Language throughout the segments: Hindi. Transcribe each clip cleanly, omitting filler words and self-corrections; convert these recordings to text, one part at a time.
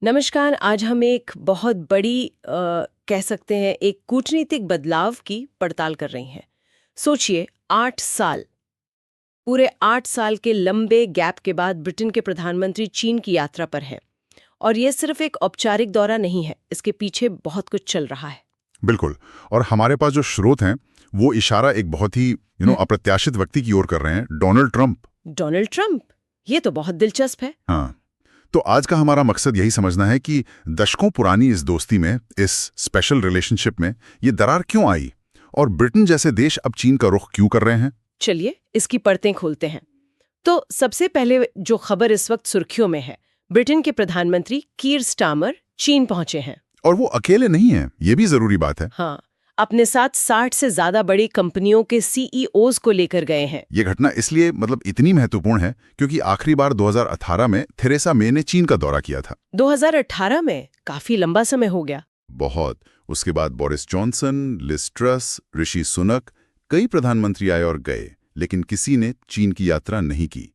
नमस्कार। आज हम एक बहुत बड़ी कह सकते हैं एक कूटनीतिक बदलाव की पड़ताल कर रही हैं। सोचिए 8 साल, पूरे 8 साल के लंबे गैप के बाद ब्रिटेन के प्रधानमंत्री चीन की यात्रा पर हैं। और ये सिर्फ एक औपचारिक दौरा नहीं है, इसके पीछे बहुत कुछ चल रहा है। बिल्कुल। और हमारे पास जो स्रोत हैं वो इशारा एक बहुत ही अप्रत्याशित व्यक्ति की ओर कर रहे हैं, डोनाल्ड ट्रंप। डोनाल्ड ट्रंप, ये तो बहुत दिलचस्प है। हाँ, तो आज का हमारा मकसद यही समझना है कि दशकों पुरानी इस दोस्ती में, इस स्पेशल रिलेशनशिप में ये दरार क्यों आई और ब्रिटेन जैसे देश अब चीन का रुख क्यों कर रहे हैं। चलिए इसकी परतें खोलते हैं। तो सबसे पहले जो खबर इस वक्त सुर्खियों में है, ब्रिटेन के प्रधानमंत्री कीर स्टारमर चीन पहुंचे हैं। और वो अकेले नहीं हैं, ये भी जरूरी बात है। हाँ, अपने साथ 60 से ज्यादा बड़ी कंपनियों के सीईओज को लेकर गए हैं। ये घटना इसलिए इतनी महत्वपूर्ण है क्योंकि आखिरी बार 2018 में थेरेसा मे ने चीन का दौरा किया था। 2018 में? काफी लंबा समय हो गया। बहुत। उसके बाद Boris Johnson, Liz truss, Rishi Sunak, कई प्रधानमंत्री आए और गए, लेकिन किसी ने चीन की यात्रा नहीं की।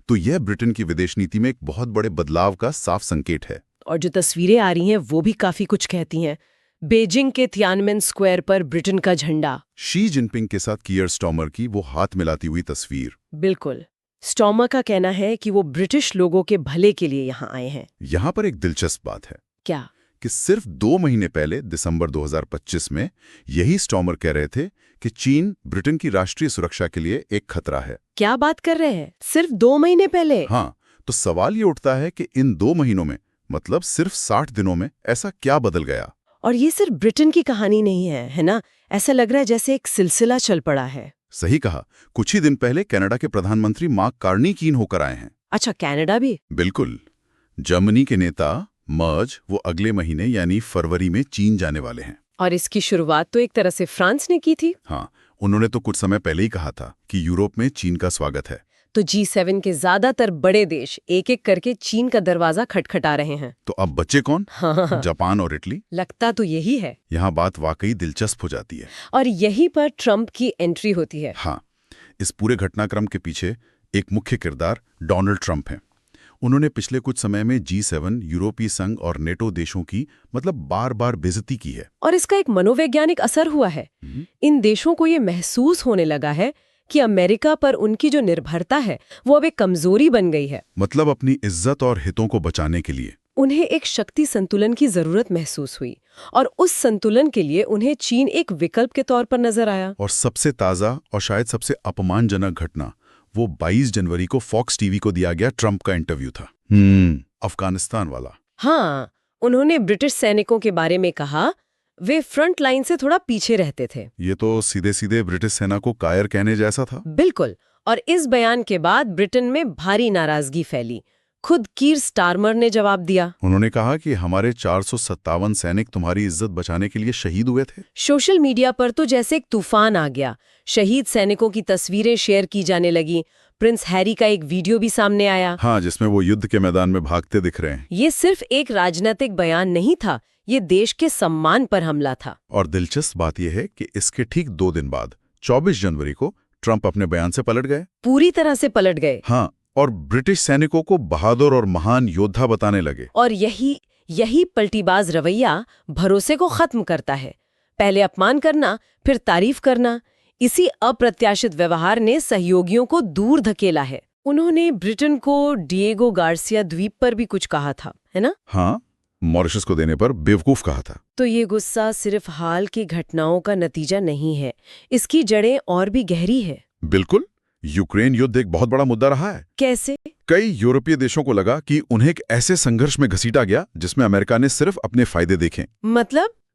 तो यह ब्रिटेन की विदेश नीति में एक बहुत बड़े बदलाव का साफ संकेत है। और जो तस्वीरें आ रही हैं वो भी काफी कुछ कहती हैं। बीजिंग के तियानमेन स्क्वायर पर ब्रिटेन का झंडा, शी जिनपिंग के साथ कीयर स्टारमर की वो हाथ मिलाती हुई तस्वीर। बिल्कुल। स्टारमर का कहना है कि वो ब्रिटिश लोगों के भले के लिए यहाँ आए हैं। यहाँ पर एक दिलचस्प बात है। क्या? कि सिर्फ 2 महीने पहले दिसंबर 2025 में यही स्टारमर कह रहे थे कि चीन ब्रिटेन की राष्ट्रीय सुरक्षा के लिए एक खतरा है। क्या बात कर रहे हैं? सिर्फ 2 महीने पहले? हाँ, तो सवाल ये उठता है कि इन 2 महीनों में, मतलब सिर्फ 60 दिनों में ऐसा क्या बदल गया। और ये सिर्फ ब्रिटेन की कहानी नहीं है ना? ऐसा लग रहा है जैसे एक सिलसिला चल पड़ा है। सही कहा। कुछ ही दिन पहले कनाडा के प्रधानमंत्री मार्क कार्नी चीन होकर आए हैं। अच्छा, कनाडा भी? बिल्कुल। जर्मनी के नेता मर्ज वो अगले महीने यानी फरवरी में चीन जाने वाले हैं। और इसकी शुरुआत तो एक तरह से फ्रांस ने की थी। हाँ, उन्होंने तो कुछ समय पहले ही कहा था कि यूरोप में चीन का स्वागत है। तो G7 के ज्यादातर बड़े देश एक एक करके चीन का दरवाजा खटखटा रहे हैं। तो अब बचे कौन? हाँ। जापान और इटली। लगता तो यही है। यहाँ बात वाकई दिलचस्प हो जाती है। और यहीं पर ट्रंप की एंट्री होती है। हाँ, इस पूरे घटनाक्रम के पीछे एक मुख्य किरदार डोनाल्ड ट्रंप हैं। उन्होंने पिछले कुछ समय में G7, यूरोपीय संघ और नेटो देशों की बार बार बेइज्जती की है। और इसका एक मनोवैज्ञानिक असर हुआ है। इन देशों को ये महसूस होने लगा है कि अमेरिका पर उनकी जो निर्भरता है वो अब एक कमजोरी बन गई है। अपनी इज्जत और हितों को बचाने के लिए उन्हें एक शक्ति संतुलन की जरूरत महसूस हुई, और उस संतुलन के लिए उन्हें चीन एक विकल्प के तौर पर नजर आया। और सबसे ताजा और शायद सबसे अपमानजनक घटना वो 22 जनवरी को फॉक्स टीवी को दिया गया ट्रंप का इंटरव्यू था। अफगानिस्तान वाला। हाँ, उन्होंने ब्रिटिश सैनिकों के बारे में कहा वे फ्रंट लाइन से थोड़ा पीछे रहते थे। ये तो सीधे सीधे ब्रिटिश सेना को कायर कहने जैसा था। बिल्कुल। और इस बयान के बाद ब्रिटेन में भारी नाराजगी फैली। खुद कीर स्टारमर ने जवाब दिया। उन्होंने कहा कि हमारे 457 सैनिक तुम्हारी इज्जत बचाने के लिए शहीद हुए थे। सोशल मीडिया पर तो जैसे एक तूफान आ गया। शहीद सैनिकों की तस्वीरें शेयर की जाने लगी। प्रिंस हैरी का एक वीडियो भी सामने आया। हाँ, जिसमें वो युद्ध के मैदान में भागते दिख रहे हैं। ये सिर्फ एक राजनीतिक बयान नहीं था, ये देश के सम्मान पर हमला था। और दिलचस्प बात यह है कि इसके ठीक 2 दिन बाद 24 जनवरी को ट्रंप अपने बयान से पलट गए। पूरी तरह से पलट गए। हाँ, और ब्रिटिश सैनिकों को बहादुर और महान योद्धा बताने लगे। और यही पलटीबाज रवैया भरोसे को खत्म करता है। पहले अपमान करना, फिर तारीफ करना। इसी अप्रत्याशित व्यवहार ने सहयोगियों को दूर धकेला है। उन्होंने ब्रिटेन को डिएगो गार्सिया द्वीप पर भी कुछ कहा था, है ना? हाँ, मॉरिशस को देने पर बेवकूफ कहा था। तो ये गुस्सा सिर्फ हाल की घटनाओं का नतीजा नहीं है, इसकी जड़ें और भी गहरी है। बिल्कुल। यूक्रेन युद्ध एक बहुत बड़ा मुद्दा रहा है। कैसे? कई यूरोपीय देशों को लगा कि उन्हें एक ऐसे संघर्ष में घसीटा गया जिसमें अमेरिका ने सिर्फ अपने फायदे देखे।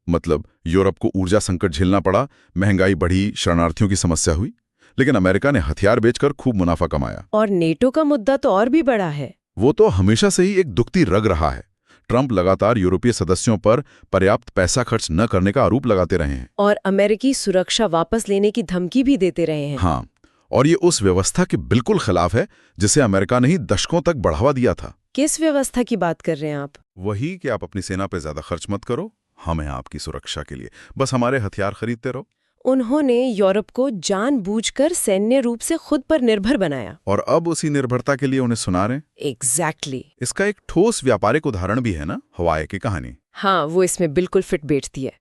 मतलब यूरोप को ऊर्जा संकट झेलना पड़ा, महंगाई बढ़ी, शरणार्थियों की समस्या हुई, लेकिन अमेरिका ने हथियार बेचकर खूब मुनाफा कमाया। और नेटो का मुद्दा तो और भी बड़ा है। वो तो हमेशा से ही एक दुखती रग रहा है। ट्रंप लगातार यूरोपीय सदस्यों पर पर्याप्त पैसा खर्च न करने का आरोप लगाते रहे हैं। और अमेरिकी सुरक्षा वापस लेने की धमकी भी देते रहे हैं। हाँ, और ये उस व्यवस्था के बिल्कुल खिलाफ है जिसे अमेरिका ने ही दशकों तक बढ़ावा दिया था। किस व्यवस्था की बात कर रहे हैं आप? वही कि आप अपनी सेना पे ज्यादा खर्च मत करो, हम हैं आपकी सुरक्षा के लिए, बस हमारे हथियार खरीदते रहो। उन्होंने यूरोप को जानबूझकर सैन्य रूप से खुद पर निर्भर बनाया। और अब उसी निर्भरता के लिए उन्हें सुना रहे। एग्जैक्टली। इसका एक ठोस व्यापारिक उदाहरण भी है ना, हवाई की कहानी। हाँ, वो इसमें बिल्कुल फिट बैठती है।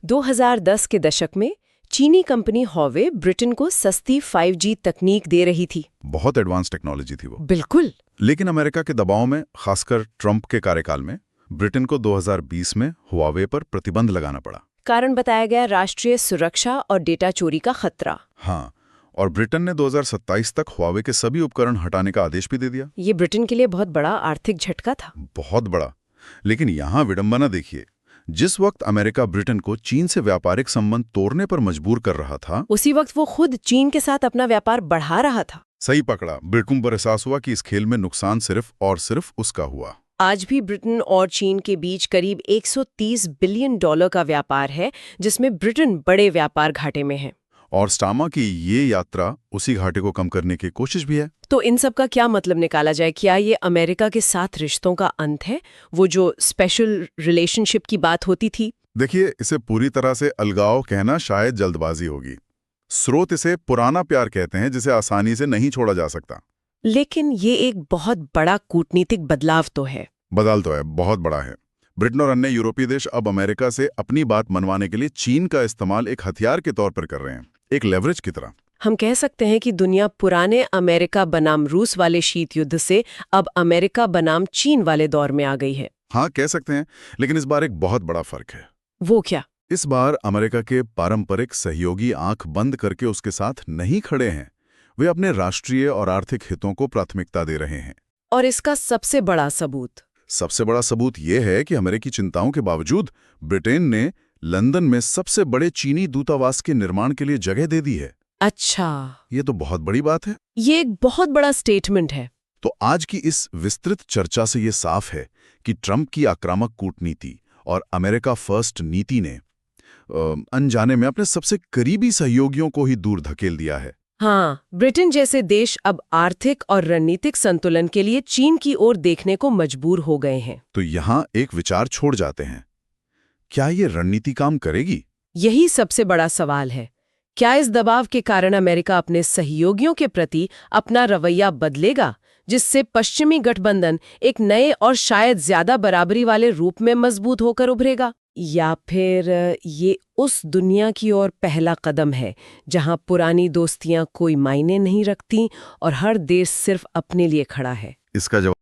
2010 के दशक में चीनी कंपनी हॉवे ब्रिटेन को सस्ती 5G तकनीक दे रही थी। बहुत एडवांस टेक्नोलॉजी थी वो। बिल्कुल। लेकिन अमेरिका के दबाव में, खासकर ट्रंप के कार्यकाल में, ब्रिटेन को 2020 में हुआवे पर प्रतिबंध लगाना पड़ा। कारण बताया गया राष्ट्रीय सुरक्षा और डेटा चोरी का खतरा। हाँ, और ब्रिटेन ने 2027 तक हुआवे के सभी उपकरण हटाने का आदेश भी दे दिया। ये ब्रिटेन के लिए बहुत बड़ा आर्थिक झटका था। बहुत बड़ा। लेकिन यहाँ विडंबना देखिए, जिस वक्त अमेरिका ब्रिटेन को चीन से व्यापारिक संबंध तोड़ने पर मजबूर कर रहा था, उसी वक्त वो खुद चीन के साथ अपना व्यापार बढ़ा रहा था। सही पकड़ा। ब्रिटेन पर एहसास हुआ कि इस खेल में नुकसान सिर्फ और सिर्फ उसका हुआ। आज भी ब्रिटेन और चीन के बीच करीब $130 बिलियन का व्यापार है, जिसमें ब्रिटेन बड़े व्यापार घाटे में है। और स्टामा की ये यात्रा उसी घाटे को कम करने की कोशिश भी है। तो इन सब का क्या मतलब निकाला जाए? क्या ये अमेरिका के साथ रिश्तों का अंत है, वो जो स्पेशल रिलेशनशिप की बात होती थी? देखिए, इसे पूरी तरह से अलगाव कहना शायद जल्दबाजी होगी। स्रोत इसे पुराना प्यार कहते हैं, जिसे आसानी से नहीं छोड़ा जा सकता। लेकिन ये एक बहुत बड़ा कूटनीतिक बदलाव तो है। बदल तो है, बहुत बड़ा है। ब्रिटेन और अन्य यूरोपीय देश अब अमेरिका से अपनी बात मनवाने के लिए चीन का इस्तेमाल एक हथियार के तौर पर कर रहे हैं, एक लेवरेज की तरह। हम कह सकते हैं कि दुनिया पुराने अमेरिका बनाम रूस वाले शीत युद्ध से अब अमेरिका बनाम चीन वाले दौर में आ गई है। हाँ, कह सकते हैं। लेकिन इस बार एक बहुत बड़ा फर्क है। वो क्या? इस बार अमेरिका के पारंपरिक सहयोगी आंख बंद करके उसके साथ नहीं खड़े हैं। वे अपने राष्ट्रीय और आर्थिक हितों को प्राथमिकता दे रहे हैं। और इसका सबसे बड़ा सबूत ये है कि अमेरिकी चिंताओं के बावजूद ब्रिटेन ने लंदन में सबसे बड़े चीनी दूतावास के निर्माण के लिए जगह दे दी है। अच्छा, ये तो बहुत बड़ी बात है। ये एक बहुत बड़ा स्टेटमेंट है। तो आज की इस विस्तृत चर्चा से ये साफ है कि ट्रंप की आक्रामक कूटनीति और अमेरिका फर्स्ट नीति ने अनजाने में अपने सबसे करीबी सहयोगियों को ही दूर धकेल दिया है। हाँ, ब्रिटेन जैसे देश अब आर्थिक और रणनीतिक संतुलन के लिए चीन की ओर देखने को मजबूर हो गए हैं। तो यहाँ एक विचार छोड़ जाते हैं, क्या ये रणनीति काम करेगी? यही सबसे बड़ा सवाल है। क्या इस दबाव के कारण अमेरिका अपने सहयोगियों के प्रति अपना रवैया बदलेगा, जिससे पश्चिमी गठबंधन एक नए और शायद ज्यादा बराबरी वाले रूप में मजबूत होकर उभरेगा? या फिर ये उस दुनिया की ओर पहला कदम है जहां पुरानी दोस्तियां कोई मायने नहीं रखती और हर देश सिर्फ अपने लिए खड़ा है? इसका जवाब